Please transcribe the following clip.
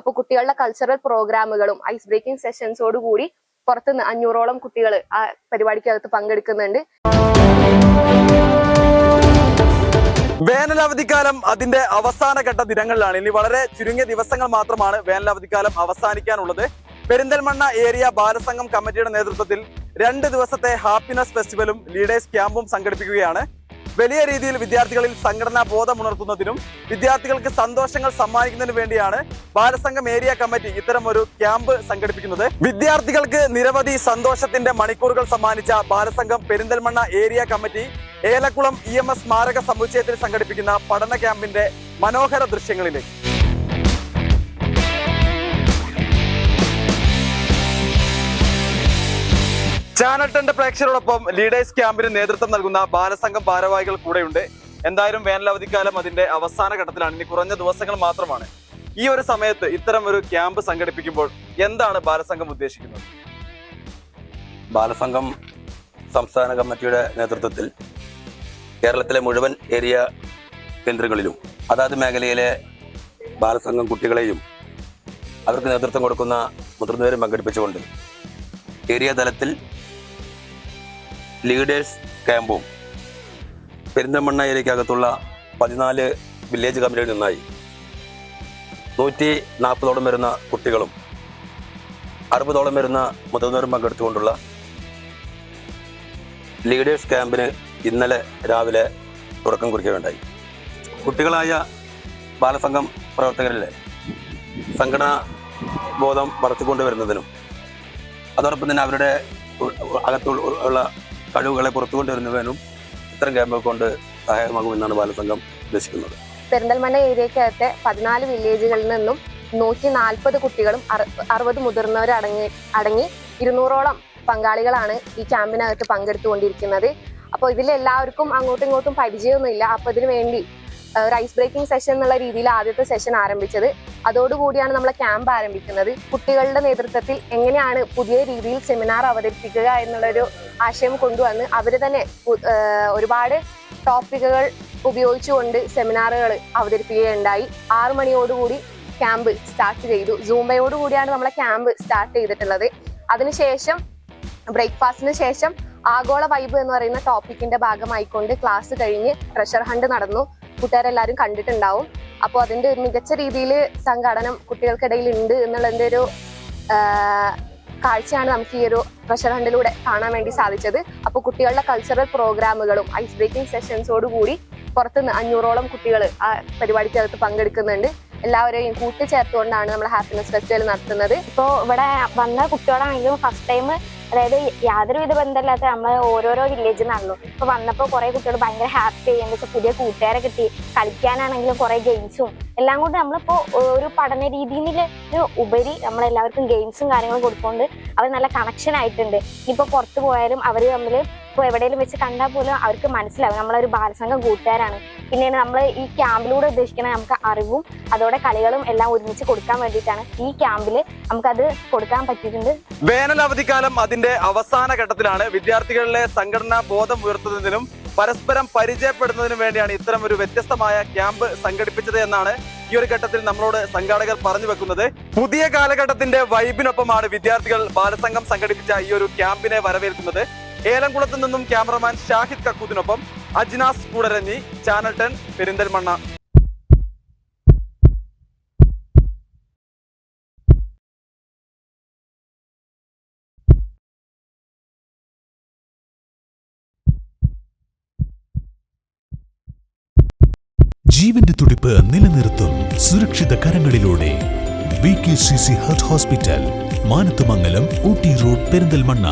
അപ്പോൾ കുട്ടികളുടെ കൾച്ചറൽ പ്രോഗ്രാമുകളും ഐസ് ബ്രേക്കിംഗ് സെഷൻസോട് കൂടി പുറത്തുനിന്ന് 500ഓളം കുട്ടികൾ ആ പരിപാടിക്കകത്ത് പങ്കെടുക്കുന്നുണ്ട്. വേനലവധിക്കാലം അതിന്റെ അവസാനഘട്ട ദിനങ്ങളിലാണ്. ഇനി വളരെ ചുരുങ്ങിയ ദിവസങ്ങൾ മാത്രമാണ് വേനലവധിക്കാലം അവസാനിക്കാനുള്ളത്. പെരിന്തൽമണ്ണ ഏരിയ ബാലസംഘം കമ്മിറ്റിയുടെ നേതൃത്വത്തിൽ 2 ദിവസത്തെ ഹാപ്പിനെസ് ഫെസ്റ്റിവലും ലീഡേഴ്സ് ക്യാമ്പും സംഘടിപ്പിക്കുകയാണ്. വലിയ രീതിയിൽ വിദ്യാർത്ഥികളിൽ സംഘടനാ ബോധമുണർത്തുന്നതിനും വിദ്യാർത്ഥികൾക്ക് സന്തോഷങ്ങൾ സമ്മാനിക്കുന്നതിനു വേണ്ടിയാണ് ബാലസംഘം ഏരിയ കമ്മിറ്റി ഇത്തരം ഒരു ക്യാമ്പ് സംഘടിപ്പിക്കുന്നത്. വിദ്യാർത്ഥികൾക്ക് നിരവധി സന്തോഷത്തിന്റെ മണിക്കൂറുകൾ സമ്മാനിച്ച Balasangham Perinthalmanna area committee Elamkulam EMS സ്മാരക സമുച്ചയത്തിൽ സംഘടിപ്പിക്കുന്ന പഠന ക്യാമ്പിന്റെ മനോഹര ദൃശ്യങ്ങളിലേക്ക്. ചാനൽ 10 പ്രേക്ഷകരോടൊപ്പം ലീഡേഴ്സ് ക്യാമ്പിന് നേതൃത്വം നൽകുന്ന ബാലസംഘം ഭാരവാഹികൾ കൂടെയുണ്ട്. എന്തായാലും വേനലവധിക്കാലം അതിന്റെ അവസാന ഘട്ടത്തിലാണ്. ഇനി കുറഞ്ഞ ദിവസങ്ങൾ മാത്രമാണ്. ഈ ഒരു സമയത്ത് ഇത്തരം ഒരു ക്യാമ്പ് സംഘടിപ്പിക്കുമ്പോൾ എന്താണ് ബാലസംഘം ഉദ്ദേശിക്കുന്നത്? ബാലസംഘം സംസ്ഥാന കമ്മിറ്റിയുടെ നേതൃത്വത്തിൽ കേരളത്തിലെ മുഴുവൻ ഏരിയ കേന്ദ്രങ്ങളിലും അതാത് മേഖലയിലെ ബാലസംഘം കുട്ടികളെയും അവർക്ക് നേതൃത്വം കൊടുക്കുന്ന മുതിർന്നവരും പങ്കെടുപ്പിച്ചുകൊണ്ട് ഏരിയ തലത്തിൽ ലീഡേഴ്സ് ക്യാമ്പും പെരിന്തൽമണ്ണ ഏരിയക്കകത്തുള്ള 14 വില്ലേജ് കമ്മിറ്റിയിൽ നിന്നായി 140ഓളം വരുന്ന കുട്ടികളും 60ഓളം വരുന്ന മുതിർന്നവരും പങ്കെടുത്തുകൊണ്ടുള്ള ലീഡേഴ്സ് ക്യാമ്പിന് ഇന്നലെ രാവിലെ തുടക്കം കുറിക്കുകയുണ്ടായി. കുട്ടികളായ ബാലസംഘം പ്രവർത്തകരിലെ സംഘടനാ ബോധം വളർത്തിക്കൊണ്ടുവരുന്നതിനും അതോടൊപ്പം തന്നെ അവരുടെ അകത്തുള്ള കഴിവുകളെ പുറത്തു കൊണ്ടുവരുന്നതിനും ഇത്തരം ക്യാമ്പുകൾ കൊണ്ട് സഹായമാകുമെന്നാണ് ബാലസംഘം ഉദ്ദേശിക്കുന്നത്. പെരിന്തൽമണ്ണ ഏരിയക്കകത്തെ 14 വില്ലേജുകളിൽ നിന്നും 140 കുട്ടികളും 60 മുതിർന്നവർ അടങ്ങി 200ഓളം പങ്കാളികളാണ് ഈ ക്യാമ്പിനകത്ത് പങ്കെടുത്തുകൊണ്ടിരിക്കുന്നത്. അപ്പോൾ ഇതിലെല്ലാവർക്കും അങ്ങോട്ടും ഇങ്ങോട്ടും പരിചയമൊന്നുമില്ല. അപ്പോൾ ഇതിനു വേണ്ടി ഒരു ഐസ് ബ്രേക്കിംഗ് സെഷൻ എന്നുള്ള രീതിയിൽ ആദ്യത്തെ സെഷൻ ആരംഭിച്ചത്. അതോടുകൂടിയാണ് നമ്മളെ ക്യാമ്പ് ആരംഭിക്കുന്നത്. കുട്ടികളുടെ നേതൃത്വത്തിൽ എങ്ങനെയാണ് പുതിയ രീതിയിൽ സെമിനാർ അവതരിപ്പിക്കുക എന്നുള്ളൊരു ആശയം കൊണ്ടുവന്ന് അവർ തന്നെ ഒരുപാട് ടോപ്പിക്കുകൾ ഉപയോഗിച്ചുകൊണ്ട് സെമിനാറുകൾ അവതരിപ്പിക്കുകയുണ്ടായി. 6 മണിയോടുകൂടി ക്യാമ്പ് സ്റ്റാർട്ട് ചെയ്തു. സൂംബയോടുകൂടിയാണ് നമ്മളെ ക്യാമ്പ് സ്റ്റാർട്ട് ചെയ്തിട്ടുള്ളത്. അതിനുശേഷം ബ്രേക്ക്ഫാസ്റ്റിന് ശേഷം ആഗോള വൈബ് എന്ന് പറയുന്ന ടോപ്പിക്കിന്റെ ഭാഗമായിക്കൊണ്ട് ക്ലാസ് കഴിഞ്ഞ് ട്രഷർ ഹണ്ട് നടന്നു. കൂട്ടുകാരെല്ലാവരും കണ്ടിട്ടുണ്ടാവും. അപ്പോൾ അതിന്റെ ഒരു മികച്ച രീതിയിൽ സംഘടനം കുട്ടികൾക്കിടയിൽ ഉണ്ട് എന്നുള്ളതിന്റെ ഒരു കാഴ്ചയാണ് നമുക്ക് ഈ ഒരു ട്രഷർ ഹണ്ടിലൂടെ കാണാൻ വേണ്ടി സാധിച്ചത്. അപ്പോൾ കുട്ടികളുടെ കൾച്ചറൽ പ്രോഗ്രാമുകളും ഐസ് ബ്രേക്കിംഗ് സെഷൻസോട് കൂടി പുറത്തുനിന്ന് 500ഓളം കുട്ടികൾ ആ പരിപാടിക്കകത്ത് പങ്കെടുക്കുന്നുണ്ട്. എല്ലാവരെയും കൂട്ടിച്ചേർത്തുകൊണ്ടാണ് നമ്മൾ ഹാപ്പിനെസ് ഫെസ്റ്റിവൽ നടത്തുന്നത്. ഇപ്പോൾ ഇവിടെ വന്ന കുട്ടികളാണെങ്കിലും ഫസ്റ്റ് ടൈം, അതായത് യാതൊരുവിധ ബന്ധമില്ലാത്ത നമ്മൾ ഓരോരോ വില്ലേജിൽ നിന്നാണല്ലോ. ഇപ്പോൾ വന്നപ്പോൾ കുറേ കുട്ടികൾ ഭയങ്കര ഹാപ്പി ആയി. എന്താ വെച്ചാൽ പുതിയ കൂട്ടുകാരെ കിട്ടി, കളിക്കാനാണെങ്കിലും കുറേ ഗെയിംസും എല്ലാം കൊണ്ട് നമ്മളിപ്പോൾ ഒരു പഠന രീതിയിൽ ഉപരി നമ്മളെല്ലാവർക്കും ഗെയിംസും കാര്യങ്ങളും കൊടുത്തുകൊണ്ട് അവർ നല്ല കണക്ഷൻ ആയിട്ടുണ്ട്. ഇനിയിപ്പോൾ പുറത്ത് പോയാലും അവർ തമ്മിൽ ഇപ്പോൾ എവിടെയെങ്കിലും വെച്ച് കണ്ടാൽ പോലും അവർക്ക് മനസ്സിലാവും നമ്മളൊരു ബാലസംഘം കൂട്ടുകാരാണ്. പിന്നെയാണ് നമ്മൾ ഈ ക്യാമ്പിലൂടെ ഉദ്ദേശിക്കുന്നത് നമുക്ക് അറിവും അതോടെ കളികളും എല്ലാം ഒരുമിച്ച് കൊടുക്കാൻ വേണ്ടിയിട്ടാണ് ഈ ക്യാമ്പിൽ നമുക്കത് കൊടുക്കാൻ പറ്റിയിട്ടുണ്ട്. വേനലവധിക്കാലം അതിന്റെ അവസാന ഘട്ടത്തിലാണ്. വിദ്യാർത്ഥികളിലെ സംഘടനാ ബോധം ഉയർത്തുന്നതിനും പരസ്പരം പരിചയപ്പെടുന്നതിനും വേണ്ടിയാണ് ഇത്തരം ഒരു വ്യത്യസ്തമായ ക്യാമ്പ് സംഘടിപ്പിച്ചത് എന്നാണ് ഈ ഒരു ഘട്ടത്തിൽ നമ്മളോട് സംഘാടകർ പറഞ്ഞു വെക്കുന്നത്. പുതിയ കാലഘട്ടത്തിന്റെ വൈബിനൊപ്പമാണ് വിദ്യാർത്ഥികൾ ബാലസംഘം സംഘടിപ്പിച്ച ഈ ഒരു ക്യാമ്പിനെ വരവേൽക്കുന്നത്. ഏലംകുളത്ത് നിന്നും ക്യാമറമാൻ ഷാഹിദ് കക്കൂത്തിനൊപ്പം അജ്നാസ് കൂടരഞ്ഞി, ചാനൽ 10 പെരിന്തൽമണ്ണ. ജീവന്റെ തുടിപ്പ് നിലനിർത്തും സുരക്ഷിത കരങ്ങളിലൂടെ BKCC heart hospital, Manathumangalam, Ooty road, Perinthalmanna.